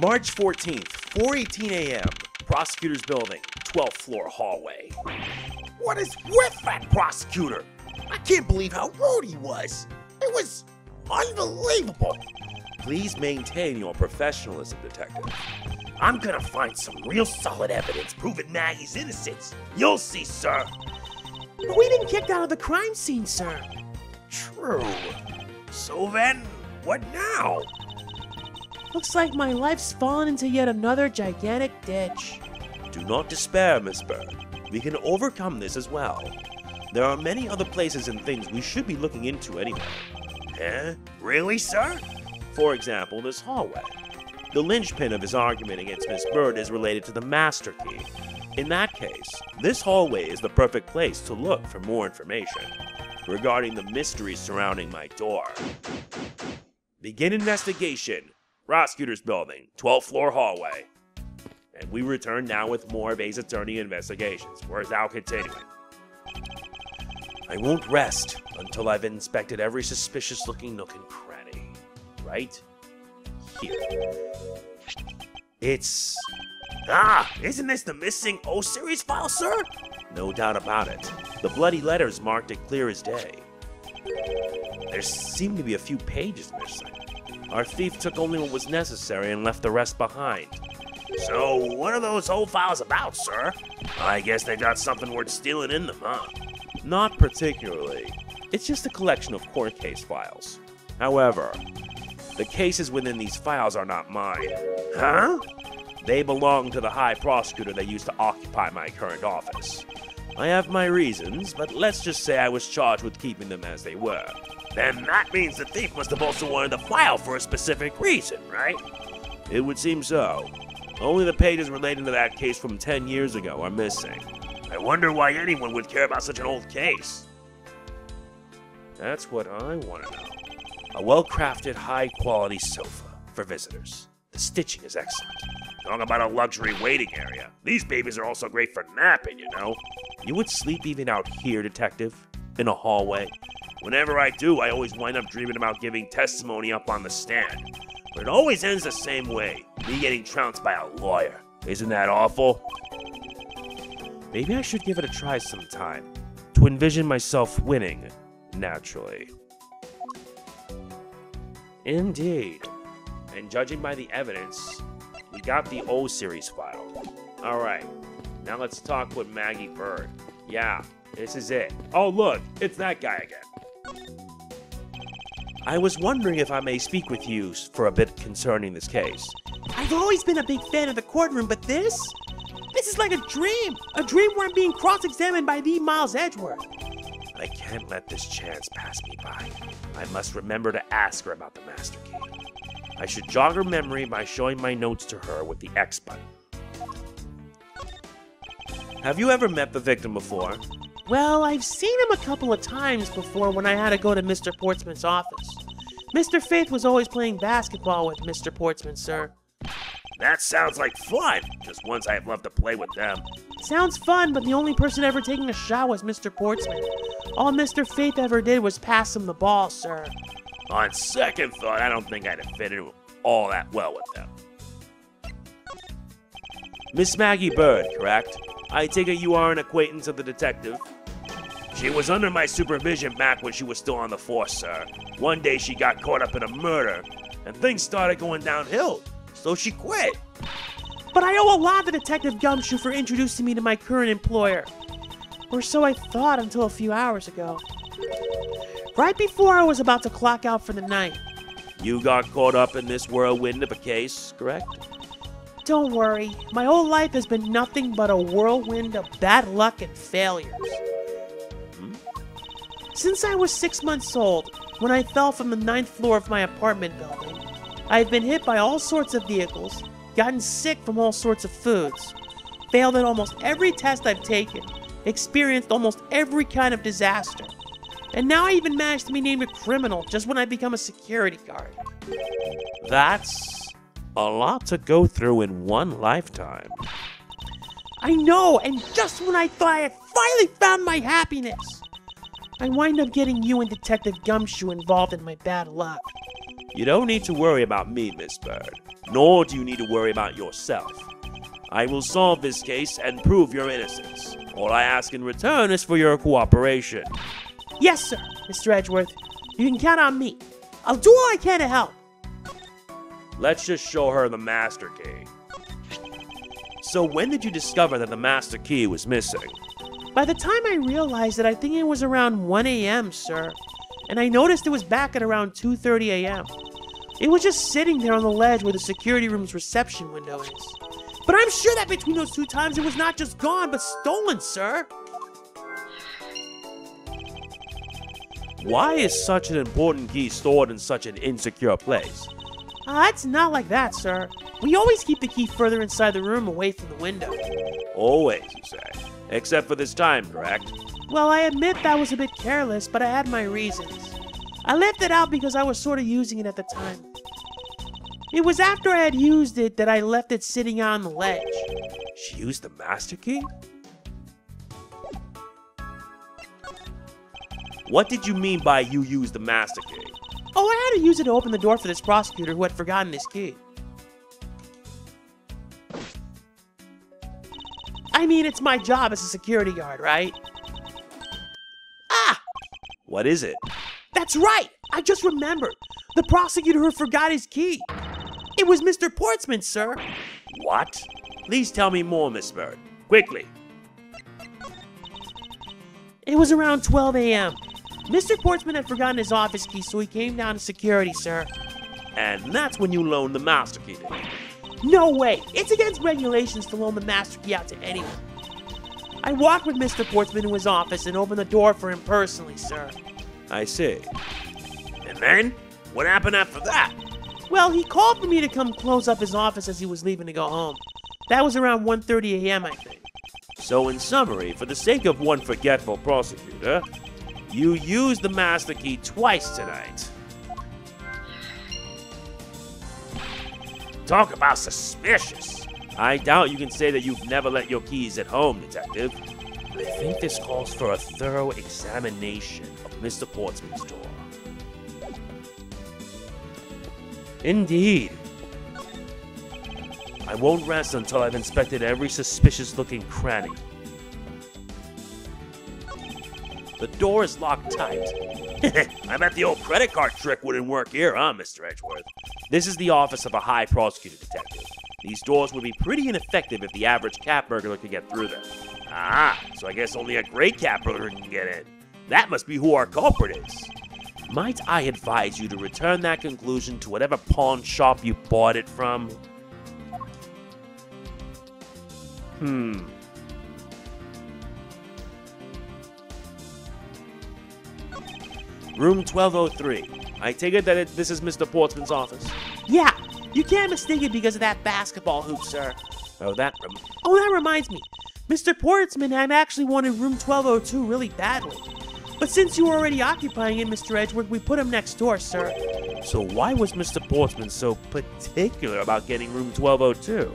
March 14th, 4:18 a.m., Prosecutor's Building, 12th floor hallway. What is with that prosecutor? I can't believe how rude he was. It was unbelievable. Please maintain your professionalism, detective. I'm gonna find some real solid evidence proving Maggie's innocence. You'll see, sir. But we've been kicked out of the crime scene, sir. True. So then, what now? Looks like my life's fallen into yet another gigantic ditch. Do not despair, Miss Byrde. We can overcome this as well. There are many other places and things we should be looking into anyway. Huh? Really, sir? For example, this hallway. The linchpin of his argument against Miss Byrde is related to the master key. In that case, this hallway is the perfect place to look for more information regarding the mysteries surrounding my door. Begin investigation. Prosecutor's Building, 12th floor hallway. And we return now with more of Ace Attorney investigations. We're now continuing. I won't rest until I've inspected every suspicious-looking nook and cranny. Right here. It's... isn't this the missing O-Series file, sir? No doubt about it. The bloody letters marked it clear as day. There seem to be a few pages missing. Our thief took only what was necessary and left the rest behind. So, what are those whole files about, sir? I guess they got something worth stealing in them, huh? Not particularly. It's just a collection of court case files. However, the cases within these files are not mine. Huh? They belong to the high prosecutor that used to occupy my current office. I have my reasons, but let's just say I was charged with keeping them as they were. Then that means the thief must have also wanted the file for a specific reason, right? It would seem so. Only the pages relating to that case from 10 years ago are missing. I wonder why anyone would care about such an old case. That's what I want to know. A well-crafted, high-quality sofa for visitors. The stitching is excellent. Talk about a luxury waiting area. These babies are also great for napping, you know. You would sleep even out here, detective? In a hallway? Whenever I do, I always wind up dreaming about giving testimony up on the stand. But it always ends the same way, me getting trounced by a lawyer. Isn't that awful? Maybe I should give it a try sometime, to envision myself winning, naturally. Indeed. And judging by the evidence, we got the O-Series file. Alright, now let's talk with Maggey Byrde. Yeah, this is it. Oh look, it's that guy again. I was wondering if I may speak with you for a bit concerning this case. I've always been a big fan of the courtroom, but this is like a dream. A dream where I'm being cross-examined by the Miles Edgeworth. I can't let this chance pass me by. I must remember to ask her about the master key. I should jog her memory by showing my notes to her with the X button. Have you ever met the victim before? Well, I've seen him a couple of times before when I had to go to Mr. Portsman's office. Mr. Faith was always playing basketball with Mr. Portsman, sir. That sounds like fun. Just once I'd love to play with them. Sounds fun, but the only person ever taking a shot was Mr. Portsman. All Mr. Faith ever did was pass him the ball, sir. On second thought, I don't think I'd have fit in all that well with them. Miss Maggey Byrde, correct? I take it you are an acquaintance of the detective? She was under my supervision back when she was still on the force, sir. One day she got caught up in a murder, and things started going downhill, so she quit. But I owe a lot to Detective Gumshoe for introducing me to my current employer. Or so I thought until a few hours ago. Right before I was about to clock out for the night. You got caught up in this whirlwind of a case, correct? Don't worry, my whole life has been nothing but a whirlwind of bad luck and failures. Since I was 6 months old, when I fell from the 9th floor of my apartment building, I've been hit by all sorts of vehicles, gotten sick from all sorts of foods, failed at almost every test I've taken, experienced almost every kind of disaster, and now I even managed to be named a criminal just when I become a security guard. That's a lot to go through in one lifetime. I know, and just when I thought I had finally found my happiness, I wind up getting you and Detective Gumshoe involved in my bad luck. You don't need to worry about me, Miss Byrde, nor do you need to worry about yourself. I will solve this case and prove your innocence. All I ask in return is for your cooperation. Yes, sir, Mr. Edgeworth. You can count on me. I'll do all I can to help. Let's just show her the master key. So when did you discover that the master key was missing? By the time I realized it, I think it was around 1 a.m., sir. And I noticed it was back at around 2:30 a.m. It was just sitting there on the ledge where the security room's reception window is. But I'm sure that between those 2 times it was not just gone, but stolen, sir. Why is such an important key stored in such an insecure place? It's not like that, sir. We always keep the key further inside the room away from the window. Always, you say. Except for this time, correct? Well, I admit that was a bit careless, but I had my reasons. I left it out because I was sort of using it at the time. It was after I had used it that I left it sitting on the ledge. She used the master key? What did you mean by you used the master key? Oh, I had to use it to open the door for this prosecutor who had forgotten his key. I mean, it's my job as a security guard, right? Ah! What is it? That's right! I just remembered. The prosecutor who forgot his key. It was Mr. Portsman, sir. What? Please tell me more, Miss Byrde. Quickly. It was around 12 a.m. Mr. Portsman had forgotten his office key, so he came down to security, sir. And that's when you loaned the master key to him. No way! It's against regulations to loan the master key out to anyone. I walked with Mr. Portsman to his office and opened the door for him personally, sir. I see. And then? What happened after that? Well, he called for me to come close up his office as he was leaving to go home. That was around 1:30 a.m., I think. So in summary, for the sake of one forgetful prosecutor, you used the master key twice tonight. Talk about suspicious. I doubt you can say that you've never let your keys at home, Detective. I think this calls for a thorough examination of Mr. Portsman's door. Indeed. I won't rest until I've inspected every suspicious-looking cranny. The door is locked tight. I bet the old credit card trick wouldn't work here, huh, Mr. Edgeworth? This is the office of a high prosecutor detective. These doors would be pretty ineffective if the average cat burglar could get through them. Ah, so I guess only a great cat burglar can get in. That must be who our culprit is. Might I advise you to return that conclusion to whatever pawn shop you bought it from? Room 1203. I take it that this is Mr. Portsman's office? Yeah, you can't mistake it because of that basketball hoop, sir. Oh, that reminds me. Mr. Portsman had actually wanted room 1202 really badly. But since you were already occupying it, Mr. Edgeworth, we put him next door, sir. So why was Mr. Portsman so particular about getting room 1202?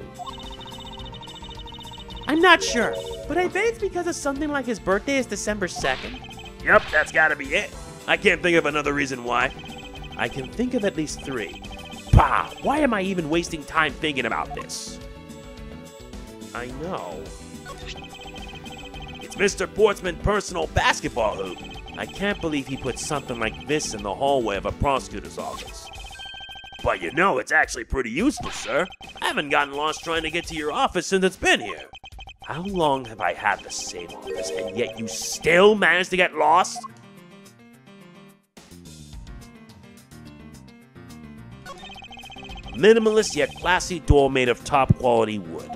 I'm not sure, but I bet it's because of something like his birthday is December 2nd. Yep, that's gotta be it. I can't think of another reason why. I can think of at least 3. Bah! Why am I even wasting time thinking about this? I know. It's Mr. Portsman's personal basketball hoop. I can't believe he put something like this in the hallway of a prosecutor's office. But you know, it's actually pretty useful, sir. I haven't gotten lost trying to get to your office since it's been here. How long have I had the same office, and yet you Still managed to get lost? Minimalist yet classy door made of top quality wood.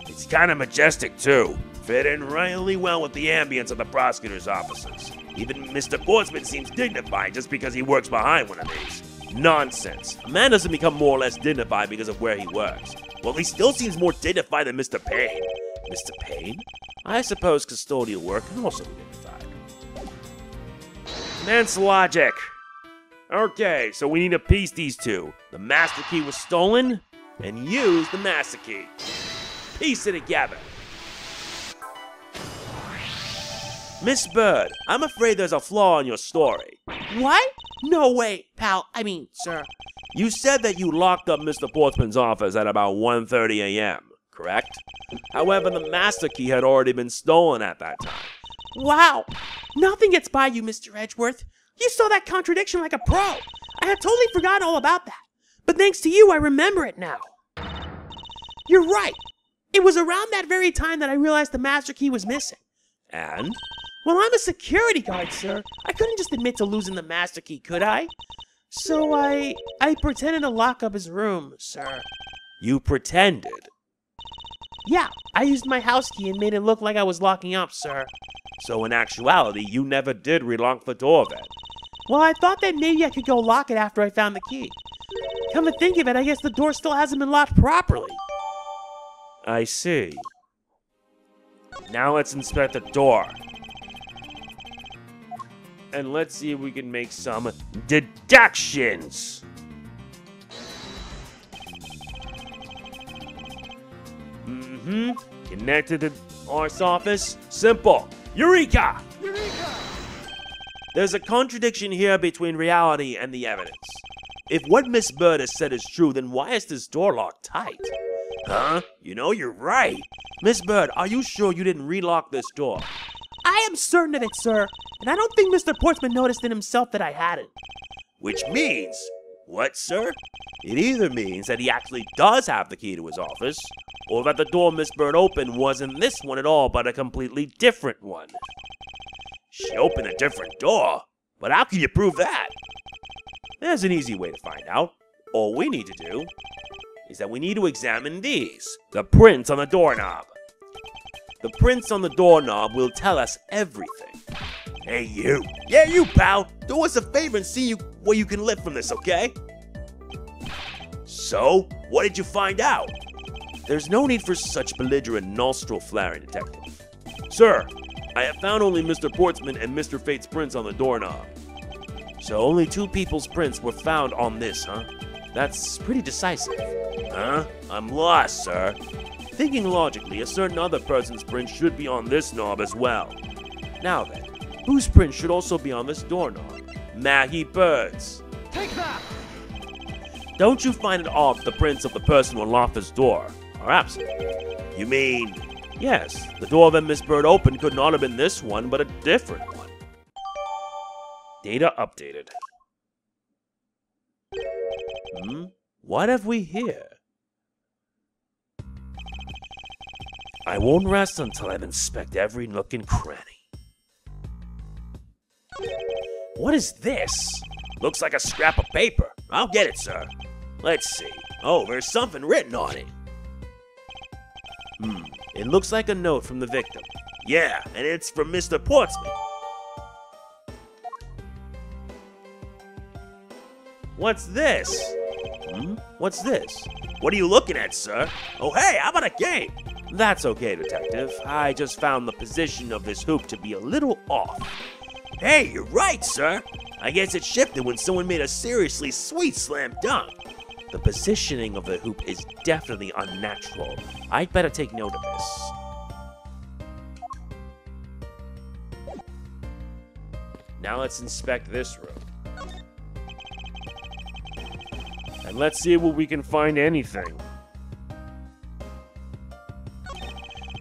It's kind of majestic too. Fit in really well with the ambience of the prosecutor's offices. Even Mr. Portsman seems dignified just because he works behind one of these. Nonsense. A man doesn't become more or less dignified because of where he works. Well, he still seems more dignified than Mr. Payne. Mr. Payne? I suppose custodial work can also be dignified. Immense logic. Okay, so we need to piece these two. The master key was stolen, and use the master key. Piece it together. Miss Byrde, I'm afraid there's a flaw in your story. What? No way, pal. I mean, sir. You said that you locked up Mr. Portsman's office at about 1:30 a.m., correct? However, the master key had already been stolen at that time. Wow. Nothing gets by you, Mr. Edgeworth. You saw that contradiction like a pro. I had totally forgotten all about that. But thanks to you, I remember it now. You're right. It was around that very time that I realized the master key was missing. And? Well, I'm a security guard, sir. I couldn't just admit to losing the master key, could I? So I pretended to lock up his room, sir. You pretended? Yeah, I used my house key and made it look like I was locking up, sir. So in actuality, you never did relock the door then? Well, I thought that maybe I could go lock it after I found the key. Come to think of it, I guess the door still hasn't been locked properly. I see. Now let's inspect the door. And let's see if we can make some deductions. Connected to Art's office? Simple. Eureka! Eureka! There's a contradiction here between reality and the evidence. If what Miss Byrde has said is true, then why is this door locked tight? Huh? You know, you're right. Miss Byrde, are you sure you didn't relock this door? I am certain of it, sir. And I don't think Mr. Portsman noticed it himself that I hadn't. Which means... What, sir? It either means that he actually does have the key to his office, or that the door Miss Byrde opened wasn't this one at all, but a completely different one. She opened a different door? But how can you prove that? There's an easy way to find out. All we need to do is that we need to examine these, the prints on the doorknob. The prints on the doorknob will tell us everything. Hey, you. Yeah, you, pal. Do us a favor and see where you can live from this, okay? So, what did you find out? There's no need for such belligerent nostril flaring, detective. Sir, I have found only Mr. Portsman and Mr. Fate's prints on the doorknob. So only two people's prints were found on this, huh? That's pretty decisive. Huh? I'm lost, sir. Thinking logically, a certain other person's print should be on this knob as well. Now then, whose print should also be on this doorknob? Maggey Byrde's. Take that! Don't you find it odd the prints of the person who unlocked this door are absent? You mean... Yes, the door that Miss Byrde opened could not have been this one, but a different one. Data updated. What have we here? I won't rest until I've inspected every nook and cranny. What is this? Looks like a scrap of paper. I'll get it, sir. Let's see. Oh, there's something written on it. It looks like a note from the victim. Yeah, and it's from Mr. Portsman. What's this? What's this? What are you looking at, sir? Oh, hey, how about a game? That's okay, detective. I just found the position of this hoop to be a little off. Hey, you're right, sir. I guess it shifted when someone made a seriously sweet slam dunk. The positioning of the hoop is definitely unnatural. I'd better take note of this. Now let's inspect this room. And let's see if we can find anything.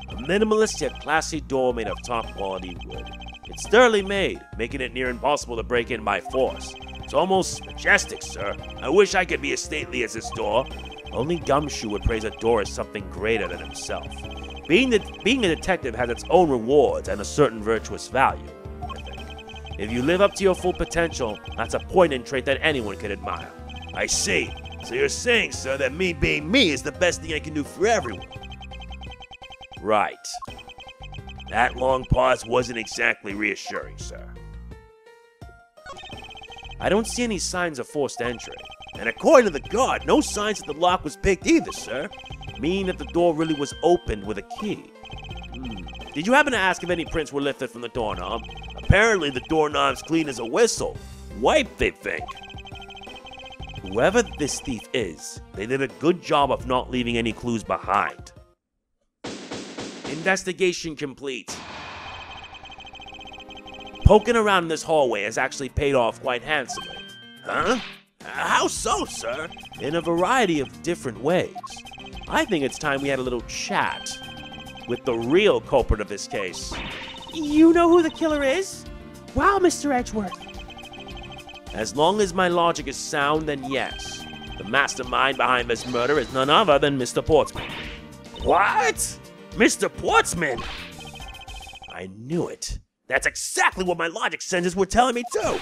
A minimalist yet classy door made of top quality wood. It's thoroughly made, making it near impossible to break in by force. It's almost majestic, sir. I wish I could be as stately as this door. Only Gumshoe would praise a door as something greater than himself. Being a detective has its own rewards and a certain virtuous value, I think. If you live up to your full potential, that's a poignant trait that anyone can admire. I see. So you're saying, sir, that me being me is the best thing I can do for everyone? Right. That long pause wasn't exactly reassuring, sir. I don't see any signs of forced entry. And according to the guard, no signs that the lock was picked either, sir. Meaning that the door really was opened with a key. Did you happen to ask if any prints were lifted from the doorknob? Apparently the doorknob's clean as a whistle. Wiped, they think. Whoever this thief is, they did a good job of not leaving any clues behind. Investigation complete. Poking around in this hallway has actually paid off quite handsomely. Huh? How so, sir? In a variety of different ways. I think it's time we had a little chat with the real culprit of this case. You know who the killer is? Wow, Mr. Edgeworth. As long as my logic is sound, then yes. The mastermind behind this murder is none other than Mr. Portsman. What? Mr. Portsman? I knew it. That's exactly what my logic senses were telling me too.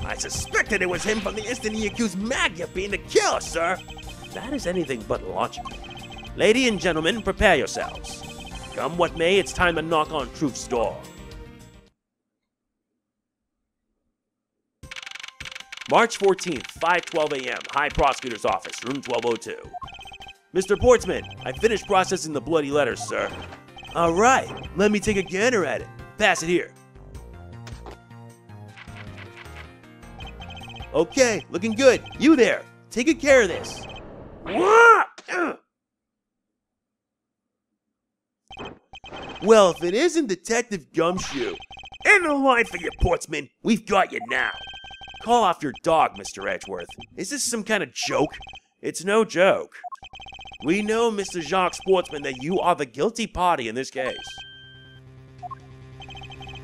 I suspected it was him from the instant he accused Maggey of being the killer, sir. That is anything but logical. Ladies and gentlemen, prepare yourselves. Come what may, it's time to knock on truth's door. March 14th, 5:12 a.m., High Prosecutor's Office, room 1202. Mr. Portsman, I finished processing the bloody letters, sir. All right, let me take a gander at it. Pass it here. Okay, looking good. You there, take good care of this. What? Well, if it isn't Detective Gumshoe. In the line for you, Portsman. We've got you now. Call off your dog, Mr. Edgeworth. Is this some kind of joke? It's no joke. We know, Mr. Jacques Portsman, that you are the guilty party in this case.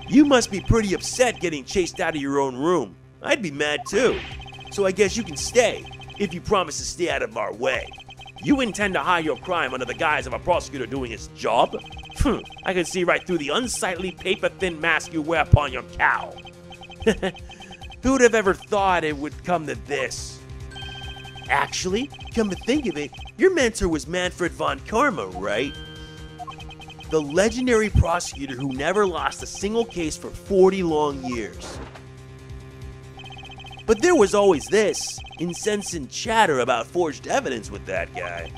You must be pretty upset getting chased out of your own room. I'd be mad too. So I guess you can stay, if you promise to stay out of our way. You intend to hide your crime under the guise of a prosecutor doing his job? I can see right through the unsightly paper-thin mask you wear upon your cowl. Who'd have ever thought it would come to this? Actually, come to think of it, your mentor was Manfred von Karma, right? The legendary prosecutor who never lost a single case for 40 long years. But there was always this incessant chatter about forged evidence with that guy.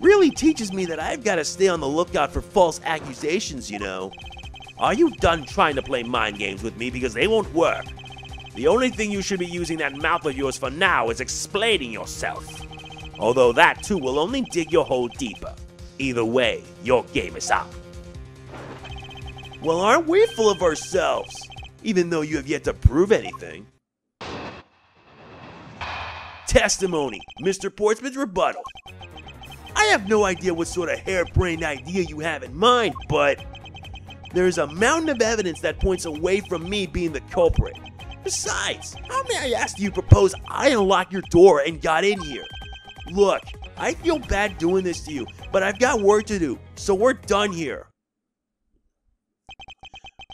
Really teaches me that I've got to stay on the lookout for false accusations, you know. Are you done trying to play mind games with me, because they won't work? The only thing you should be using that mouth of yours for now is explaining yourself. Although that too will only dig your hole deeper. Either way, your game is up. Well, aren't we full of ourselves? Even though you have yet to prove anything. Testimony, Mr. Portsman's rebuttal. I have no idea what sort of harebrained idea you have in mind, but there's a mountain of evidence that points away from me being the culprit. Besides, how may I ask you propose I unlocked your door and got in here? Look, I feel bad doing this to you, but I've got work to do, so we're done here.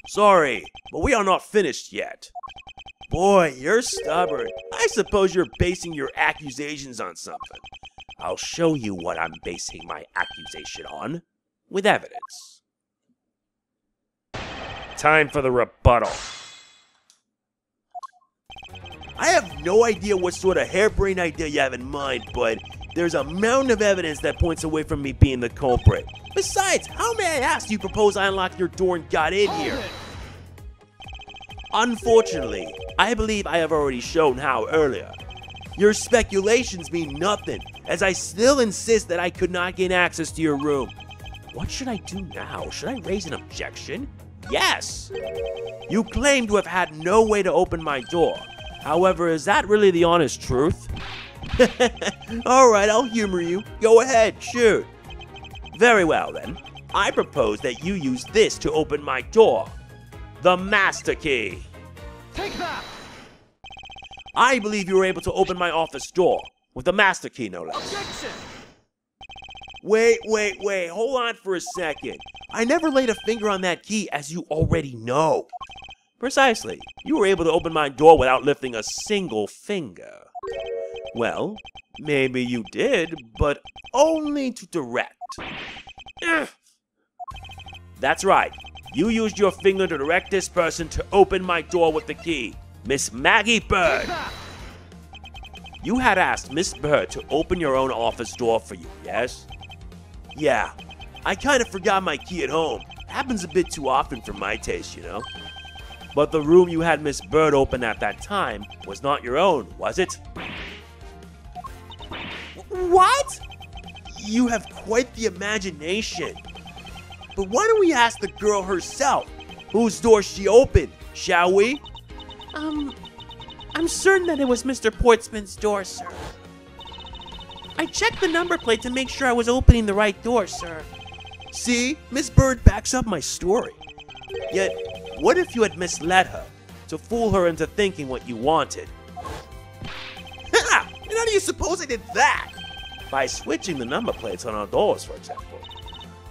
Sorry, but we are not finished yet. Boy, you're stubborn. I suppose you're basing your accusations on something. I'll show you what I'm basing my accusation on, with evidence. Time for the rebuttal. I have no idea what sort of harebrained idea you have in mind, but there's a mountain of evidence that points away from me being the culprit. Besides, how may I ask you propose I unlocked your door and got in here? Unfortunately, I believe I have already shown how earlier. Your speculations mean nothing, as I still insist that I could not gain access to your room. What should I do now? Should I raise an objection? Yes! You claim to have had no way to open my door. However, is that really the honest truth? Alright, I'll humor you. Go ahead, shoot. Very well then. I propose that you use this to open my door. The master key. Take that! I believe you were able to open my office door. With the master key, no less. Objection! Wait. Hold on for a second. I never laid a finger on that key, as you already know. Precisely. You were able to open my door without lifting a single finger. Well, maybe you did, but only to direct. Ugh. That's right. You used your finger to direct this person to open my door with the key. Miss Maggey Byrde. You had asked Miss Byrde to open your own office door for you, yes? Yeah. I kind of forgot my key at home. Happens a bit too often for my taste, you know. But the room you had Miss Byrde open at that time was not your own, was it? What? You have quite the imagination. But why don't we ask the girl herself, whose door she opened, shall we? I'm certain that it was Mr. Portsman's door, sir. I checked the number plate to make sure I was opening the right door, sir. See, Miss Byrde backs up my story. Yet, what if you had misled her to fool her into thinking what you wanted? Ha! And how do you suppose I did that? By switching the number plates on our doors, for example.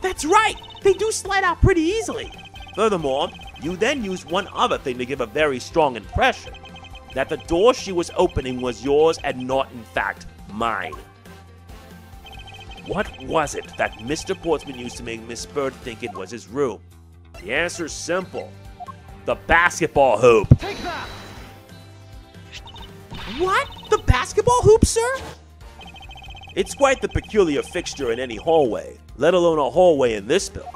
That's right! They do slide out pretty easily. Furthermore, you then used one other thing to give a very strong impression. That the door she was opening was yours and not, in fact, mine. What was it that Mr. Portsman used to make Miss Byrde think it was his room? The answer's simple. The basketball hoop. Take that! What? The basketball hoop, sir? It's quite the peculiar fixture in any hallway, let alone a hallway in this building,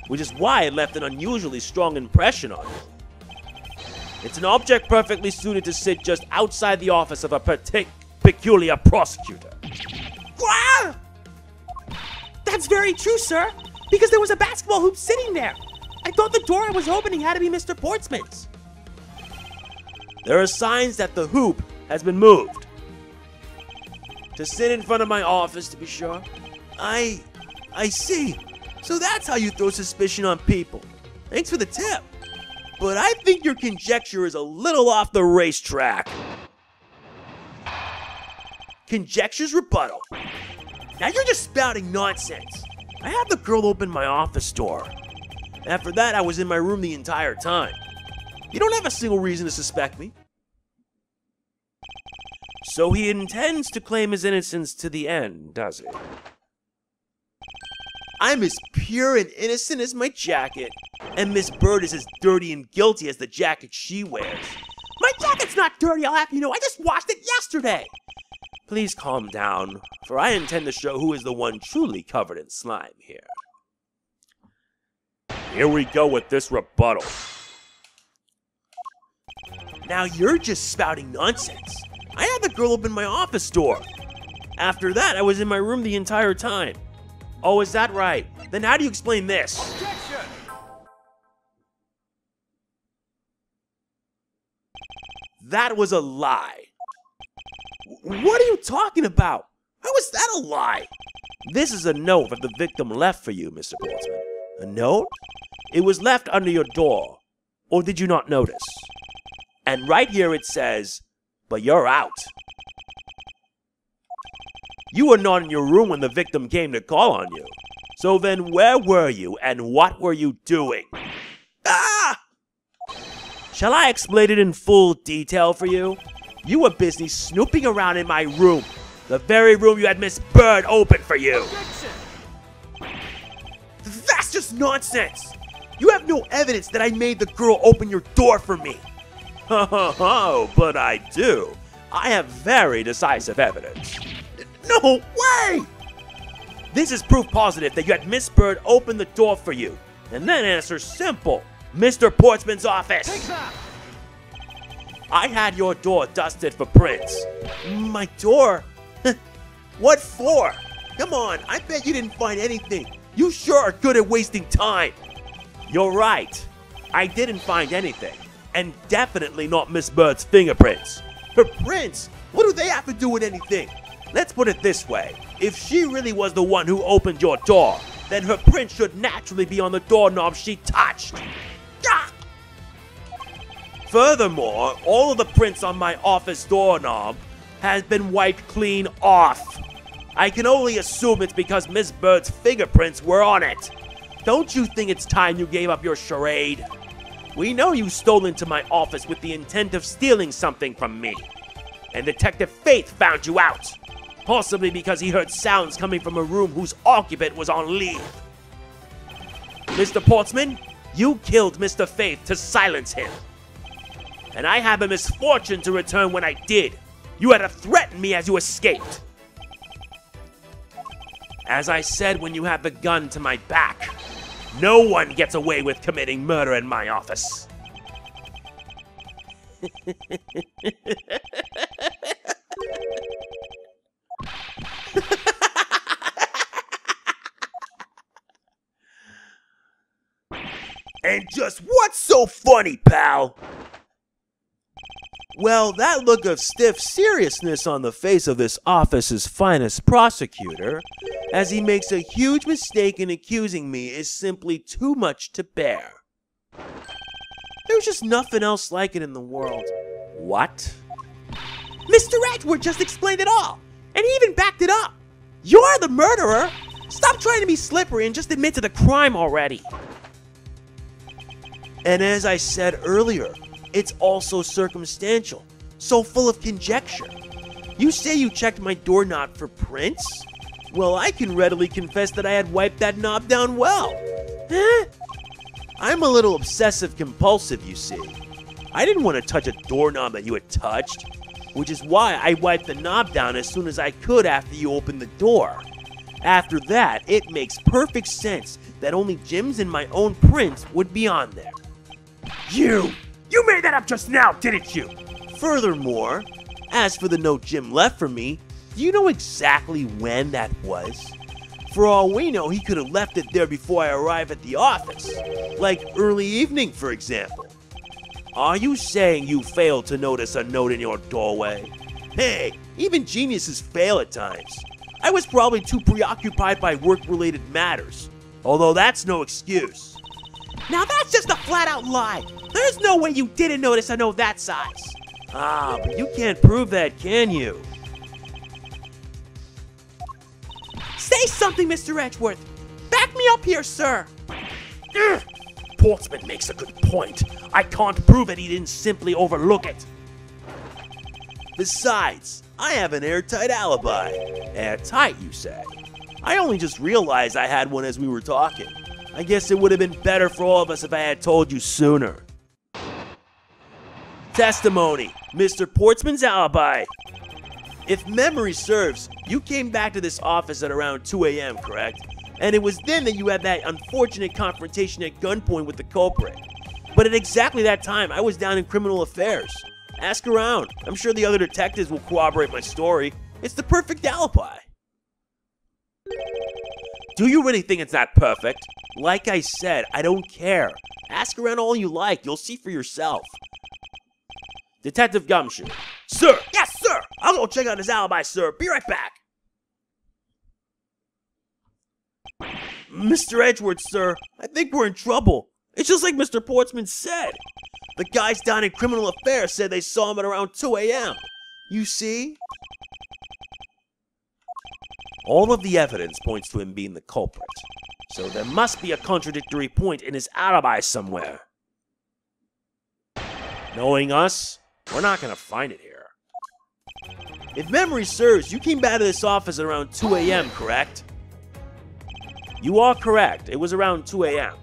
which is why it left an unusually strong impression on you. It's an object perfectly suited to sit just outside the office of a peculiar prosecutor. Wow! That's very true, sir, because there was a basketball hoop sitting there. I thought the door I was opening had to be Mr. Portsman's. There are signs that the hoop has been moved. To sit in front of my office, to be sure. I see. So that's how you throw suspicion on people. Thanks for the tip. But I think your conjecture is a little off the racetrack. Conjecture's rebuttal. Now you're just spouting nonsense. I had the girl open my office door. After that, I was in my room the entire time. You don't have a single reason to suspect me. So he intends to claim his innocence to the end, does he? I'm as pure and innocent as my jacket, and Miss Byrde is as dirty and guilty as the jacket she wears. My jacket's not dirty, I'll have you know. I just washed it yesterday. Please calm down, for I intend to show who is the one truly covered in slime here. Here we go with this rebuttal. Now you're just spouting nonsense. I had the girl open my office door. After that, I was in my room the entire time. Oh, is that right? Then how do you explain this? Objection! That was a lie. What are you talking about? How is that a lie? This is a note that the victim left for you, Mr. Portsman. A note? It was left under your door. Or did you not notice? And right here it says, but you're out. You were not in your room when the victim came to call on you. So then where were you and what were you doing? Ah! Shall I explain it in full detail for you? You were busy snooping around in my room. The very room you had Miss Byrde open for you. Objection! That's just nonsense. You have no evidence that I made the girl open your door for me. Oh, but I do. I have very decisive evidence. No way! This is proof positive that you had Miss Byrde open the door for you. And that answer's simple. Mr. Portsman's office. Take that! I had your door dusted for prints. My door? What for? Come on, I bet you didn't find anything. You sure are good at wasting time. You're right. I didn't find anything. And definitely not Miss Byrde's fingerprints. Her prints? What do they have to do with anything? Let's put it this way. If she really was the one who opened your door, then her print should naturally be on the doorknob she touched. Ah! Furthermore, all of the prints on my office doorknob has been wiped clean off. I can only assume it's because Miss Byrde's fingerprints were on it. Don't you think it's time you gave up your charade? We know you stole into my office with the intent of stealing something from me. And Detective Faith found you out. Possibly because he heard sounds coming from a room whose occupant was on leave. Mr. Portsman, you killed Mr. Faith to silence him. And I had the misfortune to return when I did. You had to threaten me as you escaped. As I said when you had the gun to my back, no one gets away with committing murder in my office. And just what's so funny, pal? Well, that look of stiff seriousness on the face of this office's finest prosecutor, as he makes a huge mistake in accusing me, is simply too much to bear. There's just nothing else like it in the world. What? Mr. Edgeworth just explained it all, and he even backed it up. You're the murderer. Stop trying to be slippery and just admit to the crime already. And as I said earlier, it's also circumstantial, so full of conjecture. You say you checked my doorknob for prints? Well, I can readily confess that I had wiped that knob down well. Huh? I'm a little obsessive-compulsive, you see. I didn't want to touch a doorknob that you had touched, which is why I wiped the knob down as soon as I could after you opened the door. After that, it makes perfect sense that only Jim's and my own prints would be on there. You made that up just now, didn't you? Furthermore, as for the note Jim left for me, do you know exactly when that was? For all we know, he could have left it there before I arrived at the office. Like early evening, for example. Are you saying you failed to notice a note in your doorway? Hey, even geniuses fail at times. I was probably too preoccupied by work-related matters. Although that's no excuse. Now that's just a flat-out lie. There's no way you didn't notice a note that size. Ah, but you can't prove that, can you? Say something, Mr. Edgeworth. Back me up here, sir. Portsman makes a good point. I can't prove that he didn't simply overlook it. Besides, I have an airtight alibi. Airtight, you say? I only just realized I had one as we were talking. I guess it would have been better for all of us if I had told you sooner. Testimony, Mr. Portsman's alibi. If memory serves, you came back to this office at around 2 a.m., correct? And it was then that you had that unfortunate confrontation at gunpoint with the culprit. But at exactly that time, I was down in criminal affairs. Ask around. I'm sure the other detectives will corroborate my story. It's the perfect alibi. Do you really think it's not perfect? Like I said, I don't care. Ask around all you like. You'll see for yourself. Detective Gumshoe. Sir! Yes, sir! I'll go check out his alibi, sir. Be right back. Mr. Edgeworth, sir, I think we're in trouble. It's just like Mr. Portsman said. The guys down in criminal affairs said they saw him at around 2 a.m. You see? All of the evidence points to him being the culprit. So there must be a contradictory point in his alibi somewhere. Knowing us, we're not going to find it here. If memory serves, you came back to this office at around 2 a.m., correct? You are correct. It was around 2 a.m.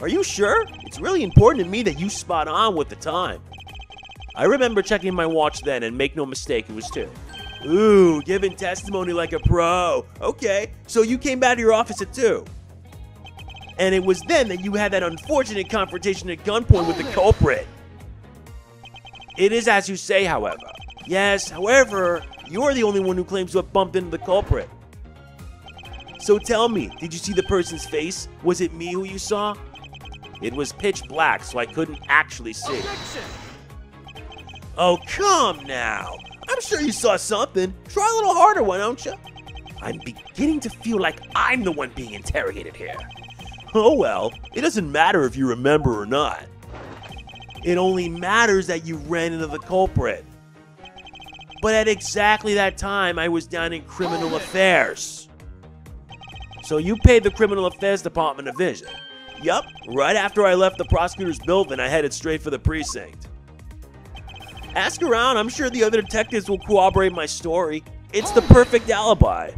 Are you sure? It's really important to me that you spot on with the time. I remember checking my watch then, and make no mistake, it was 2. Ooh, giving testimony like a pro. Okay, so you came back to your office at 2. And it was then that you had that unfortunate confrontation at gunpoint with the culprit. It is as you say, however. Yes, however, you're the only one who claims to have bumped into the culprit. So tell me, did you see the person's face? Was it me who you saw? It was pitch black, so I couldn't actually see. Oh, come now. I'm sure you saw something. Try a little harder, why don't you? I'm beginning to feel like I'm the one being interrogated here. Oh well, it doesn't matter if you remember or not. It only matters that you ran into the culprit. But at exactly that time, I was down in criminal affairs. So you paid the criminal affairs department a visit. Yup, right after I left the prosecutor's building, I headed straight for the precinct. Ask around, I'm sure the other detectives will corroborate my story. It's the perfect alibi.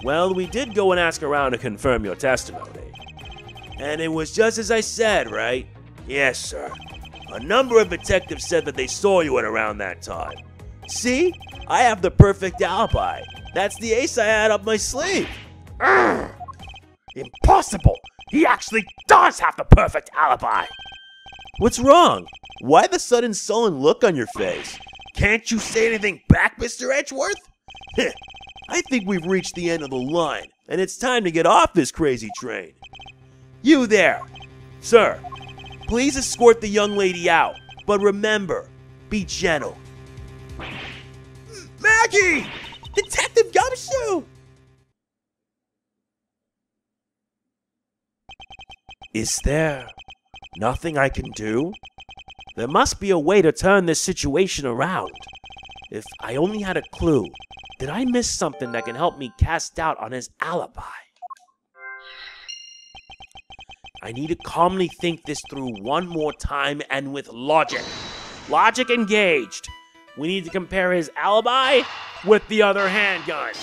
Well, we did go and ask around to confirm your testimony. And it was just as I said, right? Yes, sir. A number of detectives said that they saw you at around that time. See? I have the perfect alibi. That's the ace I had up my sleeve. Impossible! He actually does have the perfect alibi! What's wrong? Why the sudden sullen look on your face? Can't you say anything back, Mr. Edgeworth? I think we've reached the end of the line, and it's time to get off this crazy train. You there! Sir, please escort the young lady out. But remember, be gentle. Maggey! Detective Gumshoe! Is there nothing I can do? There must be a way to turn this situation around. If I only had a clue, did I miss something that can help me cast doubt on his alibi? I need to calmly think this through one more time and with logic. Logic engaged. We need to compare his alibi with the other handgun.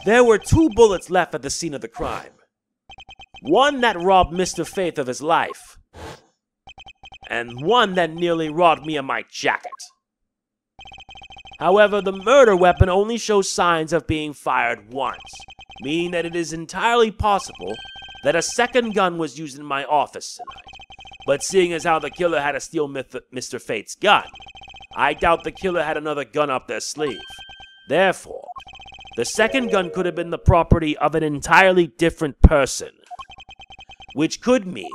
There were 2 bullets left at the scene of the crime. One that robbed Mr. Faith of his life, and one that nearly robbed me of my jacket. However, the murder weapon only shows signs of being fired once, meaning that it is entirely possible that a second gun was used in my office tonight. But seeing as how the killer had to steal Mr. Fate's gun, I doubt the killer had another gun up their sleeve. Therefore, the second gun could have been the property of an entirely different person, which could mean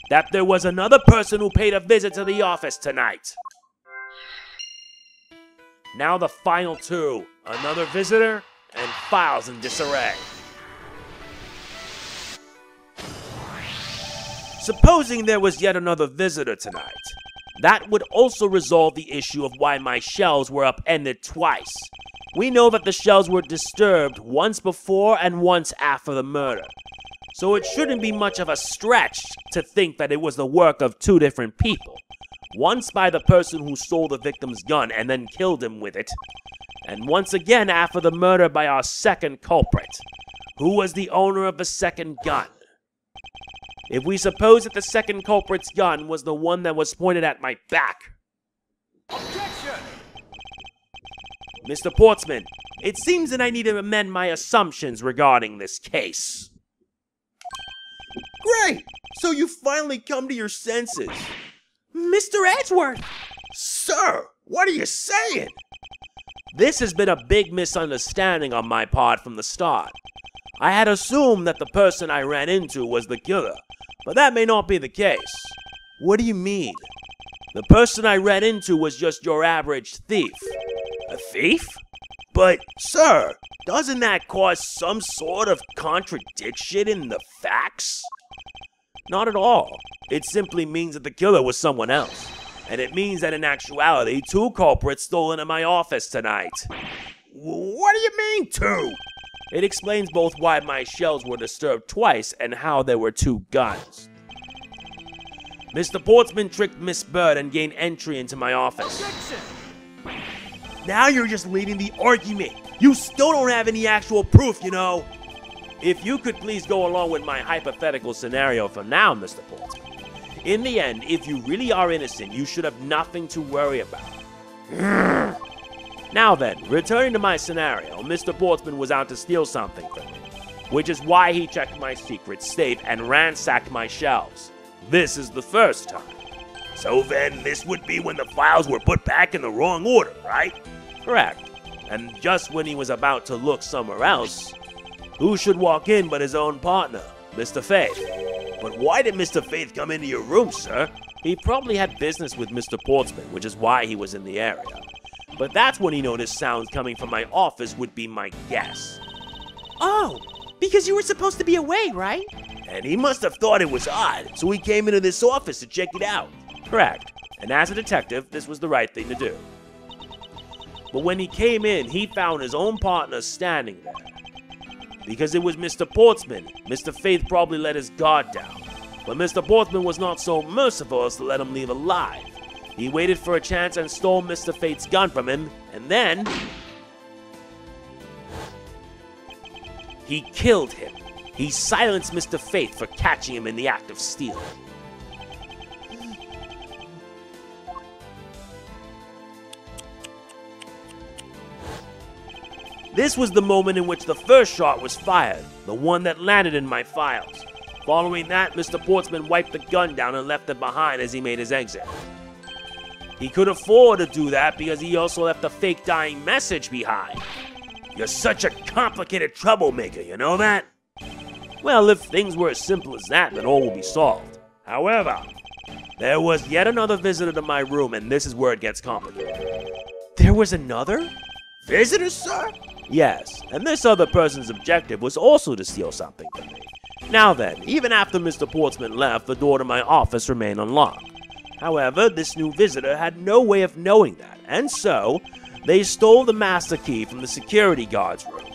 that there was another person who paid a visit to the office tonight. Now the final 2, another visitor and files in disarray. Supposing there was yet another visitor tonight, that would also resolve the issue of why my shelves were upended twice. We know that the shelves were disturbed once before and once after the murder, so it shouldn't be much of a stretch to think that it was the work of 2 different people. Once by the person who stole the victim's gun and then killed him with it, and once again after the murder by our second culprit, who was the owner of the second gun. If we suppose that the second culprit's gun was the one that was pointed at my back. Objection! Mr. Portsman, it seems that I need to amend my assumptions regarding this case. Great! So you finally come to your senses. Mr. Edgeworth! Sir, what are you saying? This has been a big misunderstanding on my part from the start. I had assumed that the person I ran into was the killer, but that may not be the case. What do you mean? The person I ran into was just your average thief. A thief? But, sir, doesn't that cause some sort of contradiction in the facts? Not at all. It simply means that the killer was someone else. And it means that in actuality, 2 culprits stole into my office tonight. What do you mean, 2? It explains both why my shelves were disturbed twice and how there were 2 guns. Mr. Portsman tricked Miss Byrde and gained entry into my office. Objection! Now you're just leading the argument. You still don't have any actual proof, you know. If you could please go along with my hypothetical scenario for now, Mr. Portsman. In the end, if you really are innocent, you should have nothing to worry about. Now then, returning to my scenario, Mr. Portsman was out to steal something from me, which is why he checked my secret safe and ransacked my shelves. This is the first time. So then this would be when the files were put back in the wrong order, right? Correct. And just when he was about to look somewhere else, who should walk in but his own partner, Mr. Faith? But why did Mr. Faith come into your room, sir? He probably had business with Mr. Portsman, which is why he was in the area. But that's when he noticed sounds coming from my office would be my guess. Oh, because you were supposed to be away, right? And he must have thought it was odd, so he came into this office to check it out. Correct. And as a detective, this was the right thing to do. But when he came in, he found his own partner standing there. Because it was Mr. Portsman, Mr. Faith probably let his guard down. But Mr. Portsman was not so merciful as to let him leave alive. He waited for a chance and stole Mr. Faith's gun from him, and then he killed him. He silenced Mr. Faith for catching him in the act of stealing. This was the moment in which the first shot was fired, the one that landed in my files. Following that, Mr. Portsman wiped the gun down and left it behind as he made his exit. He could afford to do that because he also left a fake dying message behind. You're such a complicated troublemaker, you know that? Well, if things were as simple as that, then all will be solved. However, there was yet another visitor to my room, and this is where it gets complicated. There was another? Visitor, sir? Yes, and this other person's objective was also to steal something from me. Now then, even after Mr. Portsman left, the door to my office remained unlocked. However, this new visitor had no way of knowing that, and so they stole the master key from the security guard's room,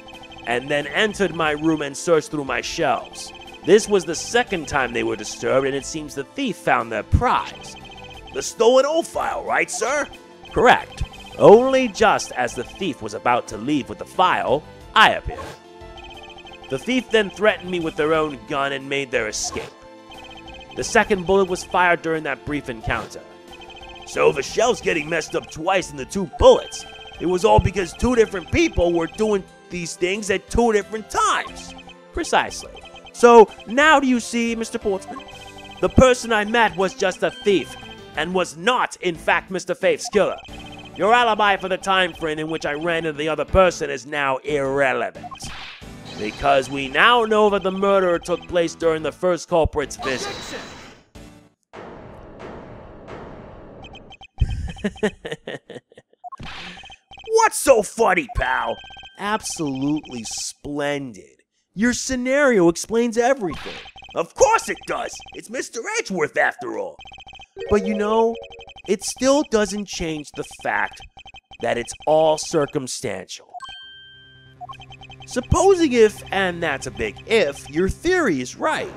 and then entered my room and searched through my shelves. This was the second time they were disturbed, and it seems the thief found their prize. The stolen old file, right, sir? Correct. Only just as the thief was about to leave with the file, I appeared. The thief then threatened me with their own gun and made their escape. The second bullet was fired during that brief encounter. So the shells getting messed up twice in the 2 bullets, it was all because 2 different people were doing these things at 2 different times. Precisely. So now do you see, Mr. Portsman? The person I met was just a thief, and was not, in fact, Mr. Faith's killer. Your alibi for the time frame in which I ran into the other person is now irrelevant, because we now know that the murder took place during the first culprit's visit. What's so funny, pal? Absolutely splendid. Your scenario explains everything. Of course it does. It's Mr. Edgeworth after all. But you know, it still doesn't change the fact that it's all circumstantial. Supposing if, and that's a big if, your theory is right,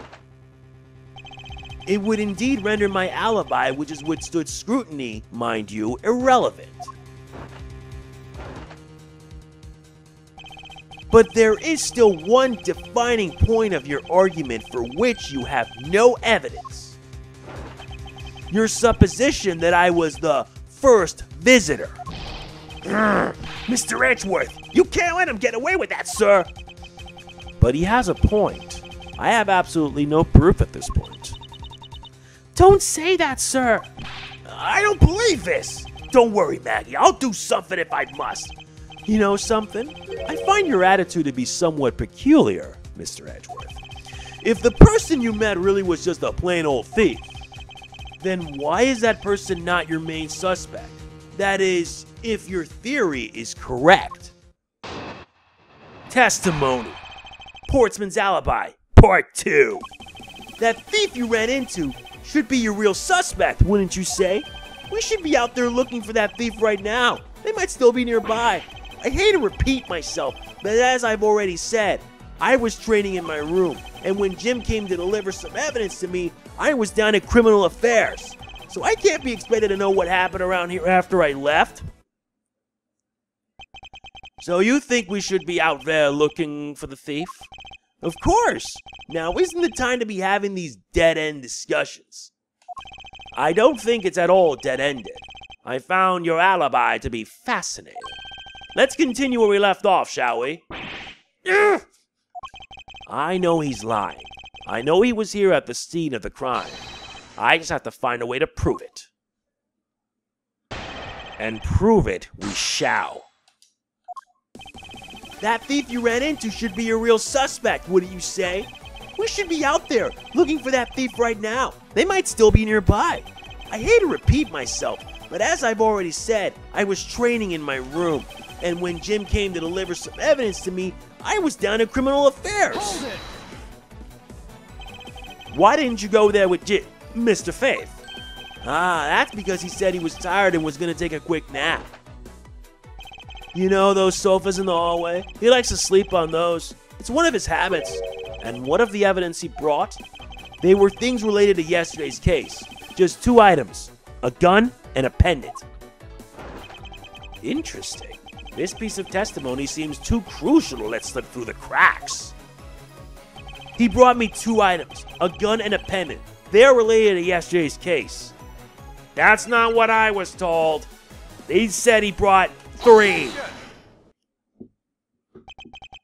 it would indeed render my alibi, which has withstood scrutiny, mind you, irrelevant. But there is still one defining point of your argument for which you have no evidence. Your supposition that I was the first visitor. Mr. Edgeworth, you can't let him get away with that, sir. But he has a point. I have absolutely no proof at this point. Don't say that, sir. I don't believe this. Don't worry, Maggey. I'll do something if I must. You know something? I find your attitude to be somewhat peculiar, Mr. Edgeworth. If the person you met really was just a plain old thief, then why is that person not your main suspect? That is, if your theory is correct. Testimony. Portsman's alibi, part 2. That thief you ran into should be your real suspect, wouldn't you say? We should be out there looking for that thief right now. They might still be nearby. I hate to repeat myself, but as I've already said, I was training in my room, and when Jim came to deliver some evidence to me, I was down at criminal affairs. So I can't be expected to know what happened around here after I left. So you think we should be out there looking for the thief? Of course. Now isn't the time to be having these dead-end discussions? I don't think it's at all dead-ended. I found your alibi to be fascinating. Let's continue where we left off, shall we? I know he's lying. I know he was here at the scene of the crime. I just have to find a way to prove it. And prove it we shall. That thief you ran into should be your real suspect, wouldn't you say? We should be out there looking for that thief right now. They might still be nearby. I hate to repeat myself, but as I've already said, I was training in my room. And when Jim came to deliver some evidence to me, I was down at criminal affairs. Hold it. Why didn't you go there with Mr. Faith? Ah, that's because he said he was tired and was going to take a quick nap. You know those sofas in the hallway? He likes to sleep on those. It's one of his habits. And what of the evidence he brought? They were things related to yesterday's case. Just 2 items, a gun and a pendant. Interesting. This piece of testimony seems too crucial to let slip through the cracks. He brought me 2 items, a gun and a pendant. They're related to yesterday's case. That's not what I was told. He said he brought 3.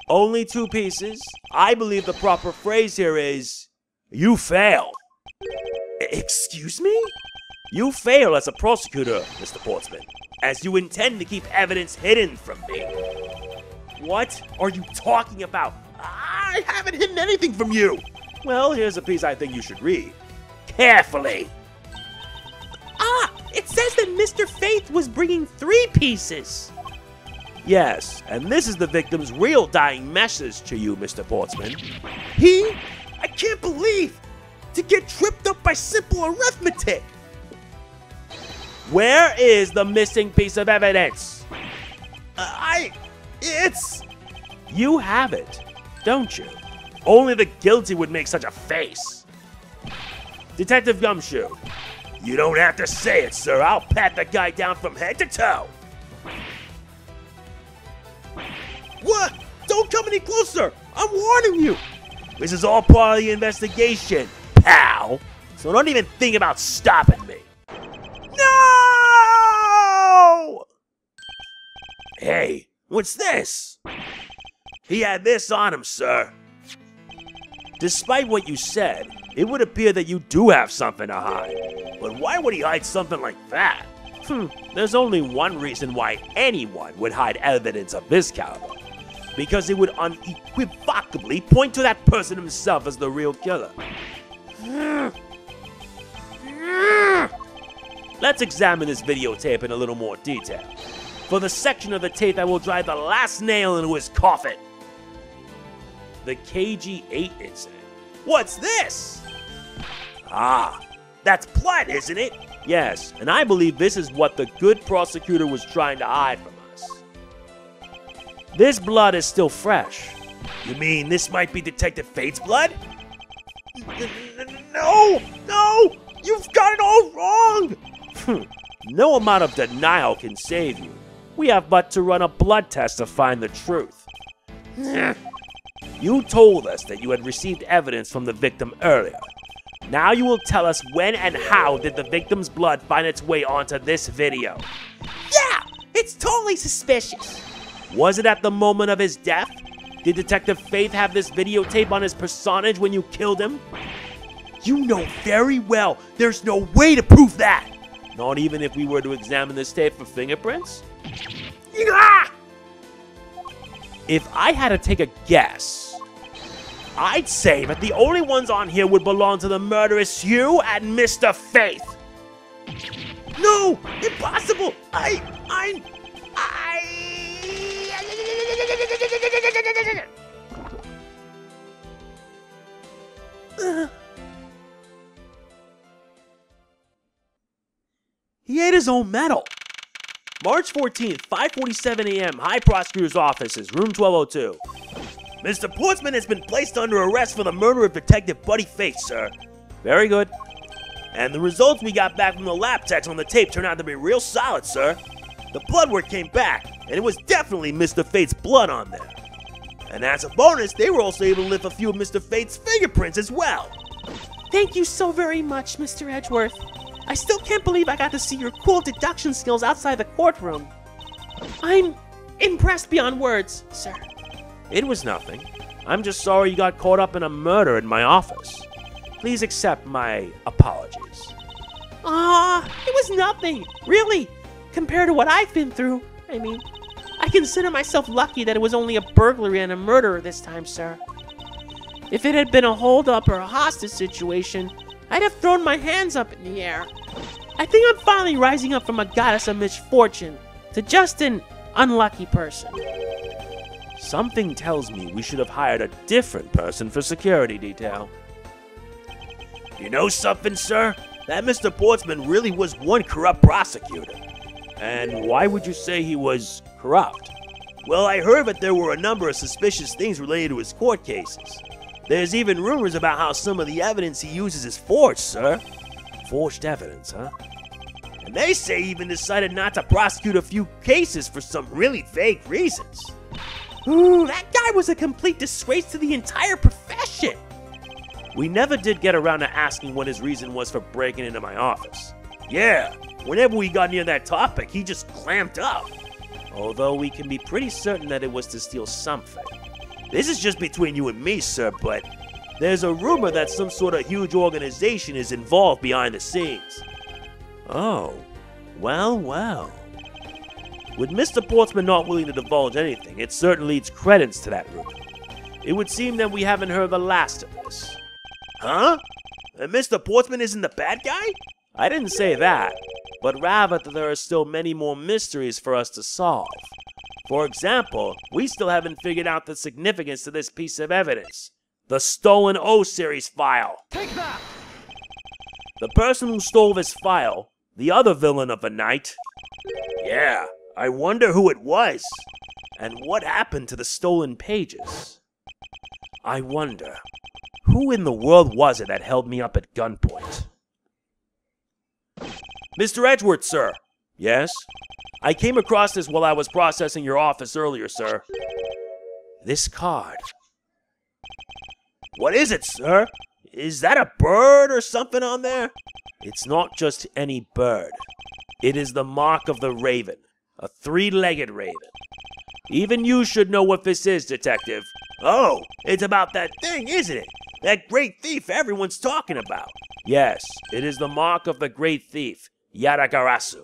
Only 2 pieces. I believe the proper phrase here is, you fail. Excuse me? You fail as a prosecutor, Mr. Portsman, as you intend to keep evidence hidden from me. What are you talking about? I I haven't hidden anything from you. Well, here's a piece I think you should read. Carefully. Ah, it says that Mr. Faith was bringing 3 pieces. Yes, and this is the victim's real dying message to you, Mr. Portsman. I can't believe to get tripped up by simple arithmetic. Where is the missing piece of evidence? It's... You have it, don't you? Only the guilty would make such a face. Detective Gumshoe. You don't have to say it, sir. I'll pat the guy down from head to toe. What? Don't come any closer! I'm warning you! This is all part of the investigation, pal. So don't even think about stopping me. No! Hey, what's this? He had this on him, sir. Despite what you said, it would appear that you do have something to hide. But why would he hide something like that? There's only one reason why anyone would hide evidence of this caliber. Because it would unequivocally point to that person himself as the real killer. Let's examine this videotape in a little more detail. For the section of the tape that will drive the last nail into his coffin. The KG8 incident. What's this? Ah, that's blood, isn't it? Yes, and I believe this is what the good prosecutor was trying to hide from us. This blood is still fresh. You mean this might be Detective Fate's blood? No! No! You've got it all wrong! No amount of denial can save you. We have but to run a blood test to find the truth. You told us that you had received evidence from the victim earlier. Now you will tell us when and how did the victim's blood find its way onto this video. Yeah, it's totally suspicious. Was it at the moment of his death? Did Detective Faith have this videotape on his personage when you killed him? You know very well there's no way to prove that. Not even if we were to examine this tape for fingerprints? Ah! If I had to take a guess, I'd say that the only ones on here would belong to the murderous you and Mr. Faith. No! Impossible! He ate his own medal. March 14th, 5:47 a.m., High Prosecutor's Offices, room 1202. Mr. Portsman has been placed under arrest for the murder of Detective Buddy Faith, sir. Very good. And the results we got back from the lab techs on the tape turned out to be real solid, sir. The blood work came back, and it was definitely Mr. Fate's blood on there. And as a bonus, they were also able to lift a few of Mr. Fate's fingerprints as well. Thank you so very much, Mr. Edgeworth. I still can't believe I got to see your cool deduction skills outside the courtroom. I'm impressed beyond words, sir. It was nothing. I'm just sorry you got caught up in a murder in my office. Please accept my apologies. It was nothing, really, compared to what I've been through. I mean, I consider myself lucky that it was only a burglary and a murder this time, sir. If it had been a hold-up or a hostage situation, I'd have thrown my hands up in the air. I think I'm finally rising up from a goddess of misfortune to just an unlucky person. Something tells me we should have hired a different person for security detail. You know something, sir? That Mr. Portsman really was one corrupt prosecutor. And why would you say he was corrupt? Well, I heard that there were a number of suspicious things related to his court cases. There's even rumors about how some of the evidence he uses is forged, sir. Forged evidence, huh? And they say he even decided not to prosecute a few cases for some really vague reasons. Ooh, that guy was a complete disgrace to the entire profession. We never did get around to asking what his reason was for breaking into my office. Yeah, whenever we got near that topic, he just clamped up. Although we can be pretty certain that it was to steal something. This is just between you and me, sir, but there's a rumor that some sort of huge organization is involved behind the scenes. Oh, well, well. With Mr. Portsman not willing to divulge anything, it certainly leads credence to that rumor. It would seem that we haven't heard the last of this. Huh? And Mr. Portsman isn't the bad guy? I didn't say that, but rather that there are still many more mysteries for us to solve. For example, we still haven't figured out the significance to this piece of evidence. The stolen O-Series file. Take that! The person who stole this file, the other villain of the night. Yeah, I wonder who it was. And what happened to the stolen pages? I wonder, who in the world was it that held me up at gunpoint? Mr. Edgeworth, sir. Yes? I came across this while I was processing your office earlier, sir. This card. What is it, sir? Is that a bird or something on there? It's not just any bird. It is the mark of the raven, a three-legged raven. Even you should know what this is, Detective. Oh, it's about that thing, isn't it? That great thief everyone's talking about. Yes, it is the mark of the great thief, Yatagarasu.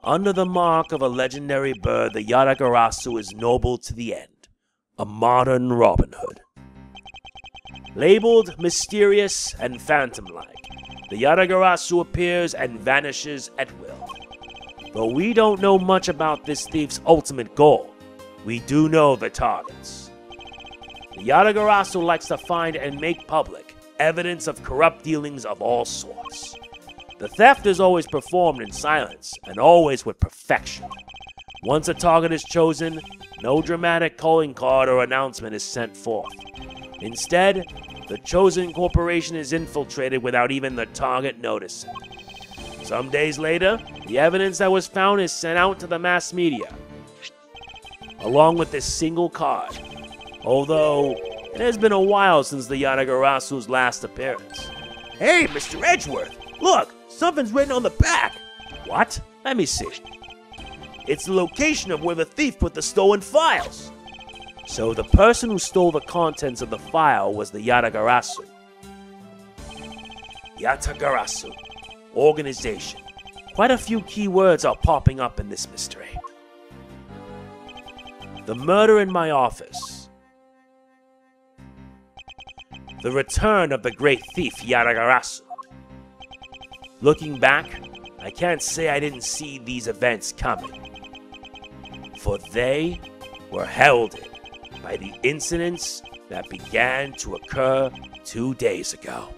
Under the mark of a legendary bird, the Yatagarasu is noble to the end, a modern Robin Hood. Labeled mysterious and phantom-like, the Yatagarasu appears and vanishes at will. Though we don't know much about this thief's ultimate goal, we do know the targets. The Yatagarasu likes to find and make public evidence of corrupt dealings of all sorts. The theft is always performed in silence and always with perfection. Once a target is chosen, no dramatic calling card or announcement is sent forth. Instead, the chosen corporation is infiltrated without even the target noticing. Some days later, the evidence that was found is sent out to the mass media, along with this single card, although it has been a while since the Yatagarasu's last appearance. Hey, Mr. Edgeworth, look, something's written on the back. What? Let me see. It's the location of where the thief put the stolen files. So the person who stole the contents of the file was the Yatagarasu. Yatagarasu. Organization. Quite a few key words are popping up in this mystery. The murder in my office. The return of the great thief Yatagarasu. Looking back, I can't say I didn't see these events coming. For they were heralded by the incidents that began to occur 2 days ago.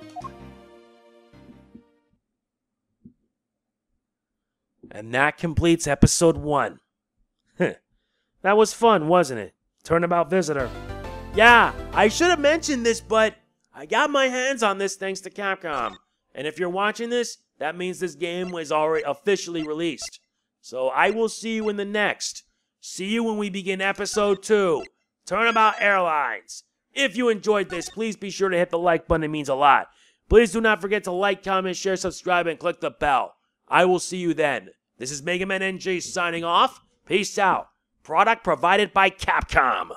And that completes episode 1. That was fun, wasn't it? Turnabout Visitor. Yeah, I should have mentioned this, but I got my hands on this thanks to Capcom. And if you're watching this, that means this game was already officially released. So I will see you in the next. See you when we begin episode 2. Turnabout Airlines. If you enjoyed this, please be sure to hit the like button. It means a lot. Please do not forget to like, comment, share, subscribe, and click the bell. I will see you then. This is MegamanNG signing off. Peace out. Product provided by Capcom.